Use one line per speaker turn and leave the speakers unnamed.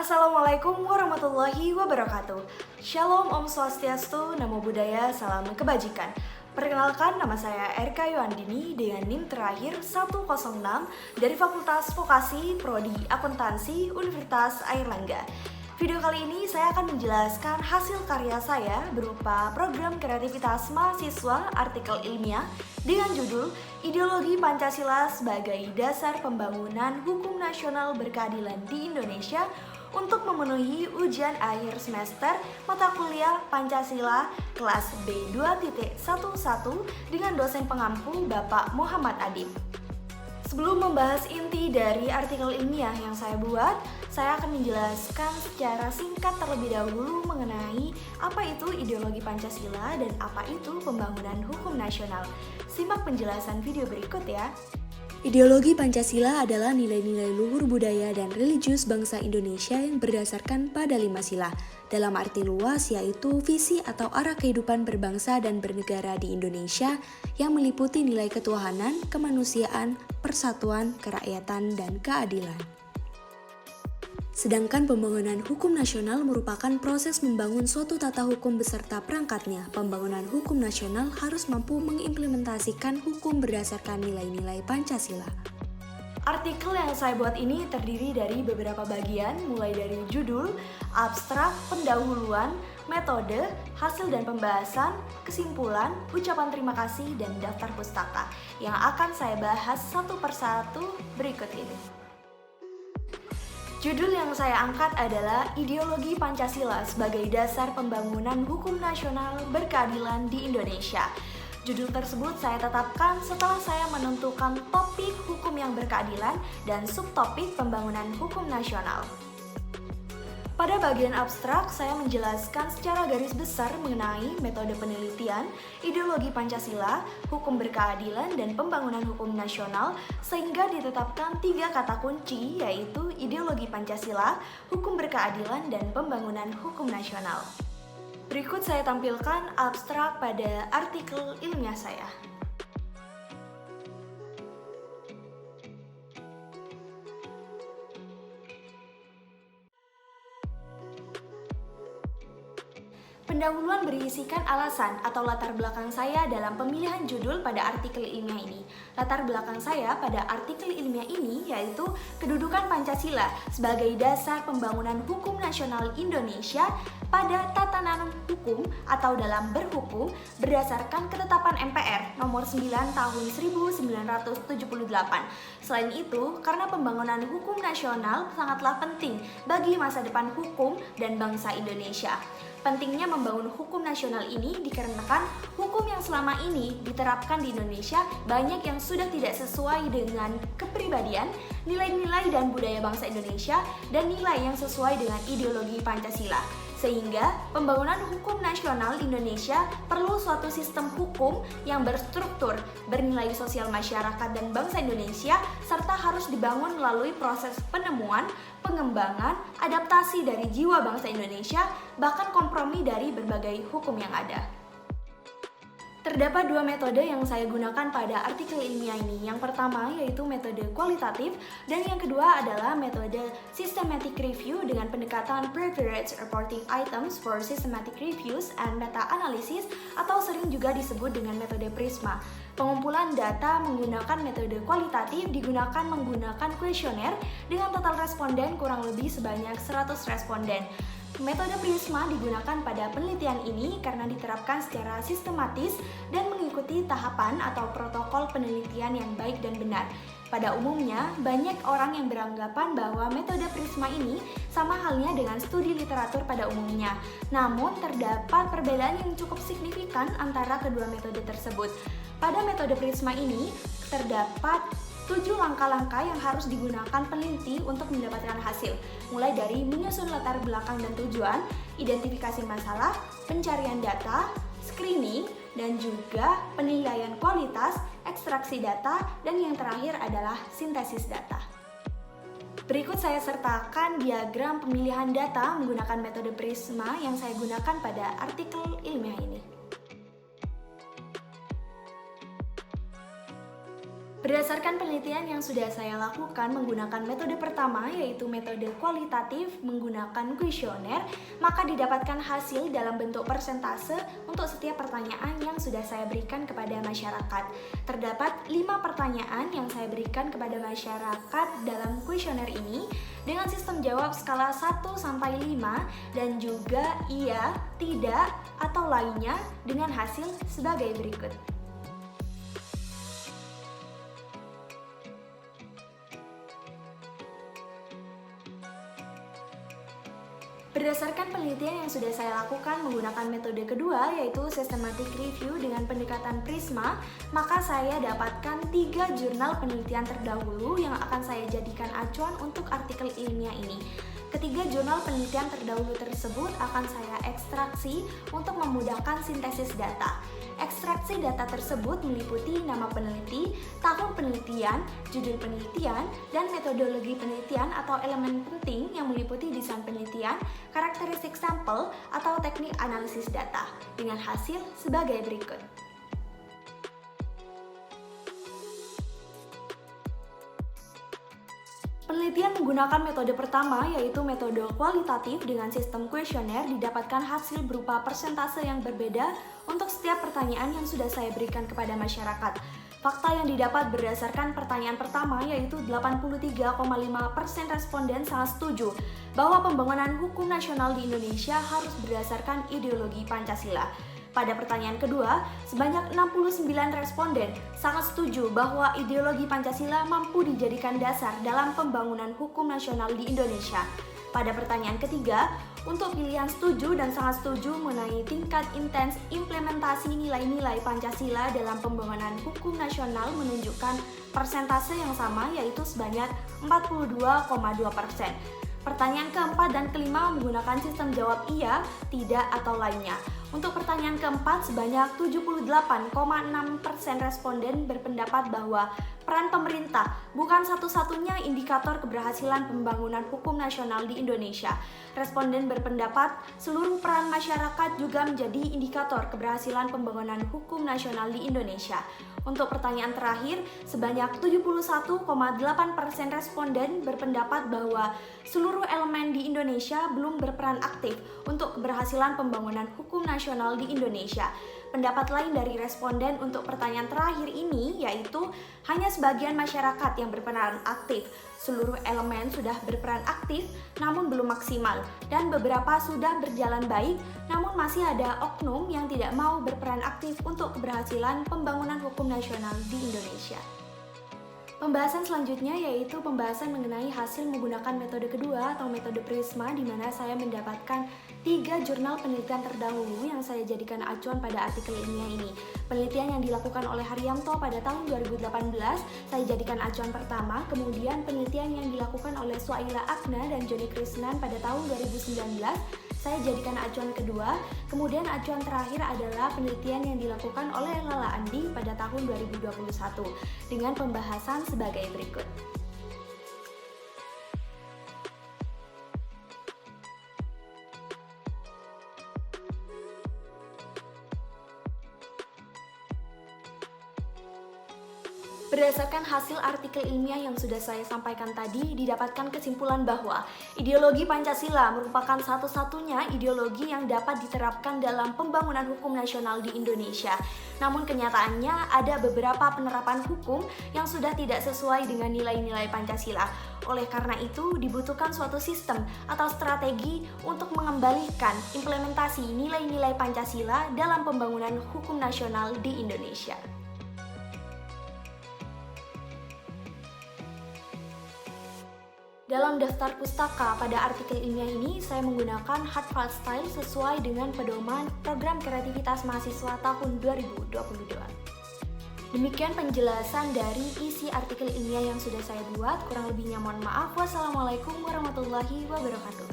Assalamualaikum warahmatullahi wabarakatuh. Shalom, Om Swastiastu, Namo Buddhaya, Salam Kebajikan. Perkenalkan, nama saya Erka Yohandini dengan NIM terakhir 106 dari Fakultas Vokasi Prodi Akuntansi Universitas Airlangga. Video kali ini saya akan menjelaskan hasil karya saya berupa program kreativitas mahasiswa artikel ilmiah dengan judul Ideologi Pancasila sebagai Dasar Pembangunan Hukum Nasional Berkeadilan di Indonesia untuk memenuhi ujian akhir semester mata kuliah Pancasila kelas B2.11 dengan dosen pengampu Bapak Muhammad Adib. Sebelum membahas inti dari artikel ilmiah yang saya buat, saya akan menjelaskan secara singkat terlebih dahulu mengenai apa itu ideologi Pancasila dan apa itu pembangunan hukum nasional. Simak penjelasan video berikut ya.
Ideologi Pancasila adalah nilai-nilai luhur budaya dan religius bangsa Indonesia yang berdasarkan pada 5 sila. Dalam arti luas yaitu visi atau arah kehidupan berbangsa dan bernegara di Indonesia yang meliputi nilai ketuhanan, kemanusiaan, persatuan, kerakyatan, dan keadilan. Sedangkan pembangunan hukum nasional merupakan proses membangun suatu tata hukum beserta perangkatnya. Pembangunan hukum nasional harus mampu mengimplementasikan hukum berdasarkan nilai-nilai Pancasila.
Artikel yang saya buat ini terdiri dari beberapa bagian, mulai dari judul, abstrak, pendahuluan, metode, hasil dan pembahasan, kesimpulan, ucapan terima kasih, dan daftar pustaka yang akan saya bahas satu persatu berikut ini. Judul yang saya angkat adalah Ideologi Pancasila sebagai Dasar Pembangunan Hukum Nasional Berkeadilan di Indonesia. Judul tersebut saya tetapkan setelah saya menentukan topik hukum yang berkeadilan dan subtopik pembangunan hukum nasional. Pada bagian abstrak, saya menjelaskan secara garis besar mengenai metode penelitian, ideologi Pancasila, hukum berkeadilan, dan pembangunan hukum nasional, sehingga ditetapkan 3 kata kunci, yaitu ideologi Pancasila, hukum berkeadilan, dan pembangunan hukum nasional. Berikut saya tampilkan abstrak pada artikel ilmiah saya. Pendahuluan berisikan alasan atau latar belakang saya dalam pemilihan judul pada artikel ilmiah ini. Latar belakang saya pada artikel ilmiah ini yaitu kedudukan Pancasila sebagai dasar pembangunan hukum nasional Indonesia pada tatanan hukum atau dalam berhukum berdasarkan ketetapan MPR nomor 9 tahun 1978. Selain itu, karena pembangunan hukum nasional sangatlah penting bagi masa depan hukum dan bangsa Indonesia. Pentingnya membangun hukum nasional ini dikarenakan hukum yang selama ini diterapkan di Indonesia banyak yang sudah tidak sesuai dengan kepribadian, nilai-nilai dan budaya bangsa Indonesia, dan nilai yang sesuai dengan ideologi Pancasila. Sehingga pembangunan hukum nasional Indonesia perlu suatu sistem hukum yang berstruktur, bernilai sosial masyarakat dan bangsa Indonesia, serta harus dibangun melalui proses penemuan, pengembangan, adaptasi dari jiwa bangsa Indonesia, bahkan kompromi dari berbagai hukum yang ada. Terdapat 2 metode yang saya gunakan pada artikel ilmiah ini. Yang pertama yaitu metode kualitatif dan yang kedua adalah metode systematic review dengan pendekatan Privileged Reporting Items for Systematic Reviews and Meta-Analysis atau sering juga disebut dengan metode PRISMA. Pengumpulan data menggunakan metode kualitatif digunakan menggunakan kuesioner dengan total responden kurang lebih sebanyak 100 responden. Metode PRISMA digunakan pada penelitian ini karena diterapkan secara sistematis dan mengikuti tahapan atau protokol penelitian yang baik dan benar. Pada umumnya, banyak orang yang beranggapan bahwa metode PRISMA ini sama halnya dengan studi literatur pada umumnya. Namun, terdapat perbedaan yang cukup signifikan antara kedua metode tersebut. Pada metode PRISMA ini, terdapat 7 langkah-langkah yang harus digunakan peneliti untuk mendapatkan hasil, mulai dari menyusun latar belakang dan tujuan, identifikasi masalah, pencarian data, screening, dan juga penilaian kualitas, ekstraksi data, dan yang terakhir adalah sintesis data. Berikut saya sertakan diagram pemilihan data menggunakan metode PRISMA yang saya gunakan pada artikel ilmiah ini. Berdasarkan penelitian yang sudah saya lakukan menggunakan metode pertama, yaitu metode kualitatif menggunakan kuesioner, maka didapatkan hasil dalam bentuk persentase untuk setiap pertanyaan yang sudah saya berikan kepada masyarakat. Terdapat 5 pertanyaan yang saya berikan kepada masyarakat dalam kuesioner ini dengan sistem jawab skala 1-5 dan juga iya, tidak, atau lainnya dengan hasil sebagai berikut. Berdasarkan penelitian yang sudah saya lakukan menggunakan metode kedua, yaitu systematic review dengan pendekatan Prisma, maka saya dapatkan 3 jurnal penelitian terdahulu yang akan saya jadikan acuan untuk artikel ilmiah ini. Ketiga jurnal penelitian terdahulu tersebut akan saya ekstraksi untuk memudahkan sintesis data. Ekstraksi data tersebut meliputi nama peneliti, tahun penelitian, judul penelitian, dan metodologi penelitian atau elemen penting yang meliputi desain penelitian, karakteristik sampel, atau teknik analisis data, dengan hasil sebagai berikut. Penelitian menggunakan metode pertama, yaitu metode kualitatif dengan sistem kuesioner, didapatkan hasil berupa persentase yang berbeda untuk setiap pertanyaan yang sudah saya berikan kepada masyarakat. Fakta yang didapat berdasarkan pertanyaan pertama, yaitu 83,5% responden sangat setuju bahwa pembangunan hukum nasional di Indonesia harus berdasarkan ideologi Pancasila. Pada pertanyaan kedua, sebanyak 69 responden sangat setuju bahwa ideologi Pancasila mampu dijadikan dasar dalam pembangunan hukum nasional di Indonesia. Pada pertanyaan ketiga, untuk pilihan setuju dan sangat setuju mengenai tingkat intens implementasi nilai-nilai Pancasila dalam pembangunan hukum nasional menunjukkan persentase yang sama, yaitu sebanyak 42,2%. Pertanyaan keempat dan kelima menggunakan sistem jawab iya, tidak, atau lainnya. Untuk pertanyaan keempat, sebanyak 78,6% responden berpendapat bahwa peran pemerintah bukan satu-satunya indikator keberhasilan pembangunan hukum nasional di Indonesia. Responden berpendapat seluruh peran masyarakat juga menjadi indikator keberhasilan pembangunan hukum nasional di Indonesia. Untuk pertanyaan terakhir, sebanyak 71,8% responden berpendapat bahwa seluruh elemen di Indonesia belum berperan aktif untuk keberhasilan pembangunan hukum nasional di Indonesia. Pendapat lain dari responden untuk pertanyaan terakhir ini yaitu hanya sebagian masyarakat yang berperan aktif. Seluruh elemen sudah berperan aktif namun belum maksimal, dan beberapa sudah berjalan baik namun masih ada oknum yang tidak mau berperan aktif untuk keberhasilan pembangunan hukum nasional di Indonesia. Pembahasan selanjutnya yaitu pembahasan mengenai hasil menggunakan metode kedua atau metode Prisma, di mana saya mendapatkan 3 jurnal penelitian terdahulu yang saya jadikan acuan pada artikel ilmiah ini. Penelitian yang dilakukan oleh Haryanto pada tahun 2018 saya jadikan acuan pertama, kemudian penelitian yang dilakukan oleh Swaila Agna dan Joni Krishnan pada tahun 2019 saya jadikan acuan kedua, kemudian acuan terakhir adalah penelitian yang dilakukan oleh Lala Andi pada tahun 2021 dengan pembahasan sebagai berikut. Berdasarkan hasil artikel ilmiah yang sudah saya sampaikan tadi, didapatkan kesimpulan bahwa ideologi Pancasila merupakan satu-satunya ideologi yang dapat diterapkan dalam pembangunan hukum nasional di Indonesia. Namun kenyataannya ada beberapa penerapan hukum yang sudah tidak sesuai dengan nilai-nilai Pancasila. Oleh karena itu, dibutuhkan suatu sistem atau strategi untuk mengembalikan implementasi nilai-nilai Pancasila dalam pembangunan hukum nasional di Indonesia. Dalam daftar pustaka pada artikel ilmiah ini, saya menggunakan Hartford Style sesuai dengan pedoman Program Kreativitas Mahasiswa tahun 2022. Demikian penjelasan dari isi artikel ilmiah yang sudah saya buat. Kurang lebihnya mohon maaf. Wassalamualaikum warahmatullahi wabarakatuh.